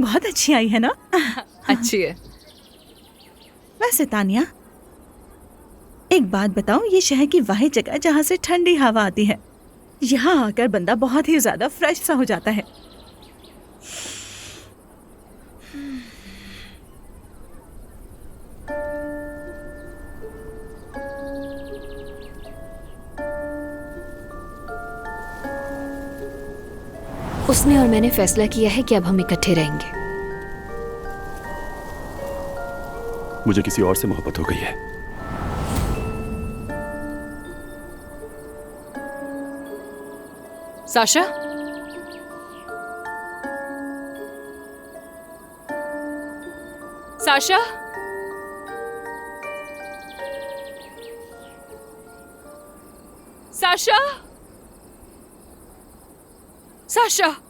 बहुत अच्छी आई है ना? अच्छी है। वैसे तानिया, एक बात बताऊं, ये शहर की वाहिद जगह जहाँ से ठंडी हवा आती है। यहाँ आकर बंदा बहुत ही ज्यादा फ्रेश सा हो जाता है। उसने और मैंने फैसला किया है कि अब हम इकट्ठे रहेंगे। मुझे किसी और से मोहब्बत हो गई है। Sasha, Sasha, Sasha, Sasha.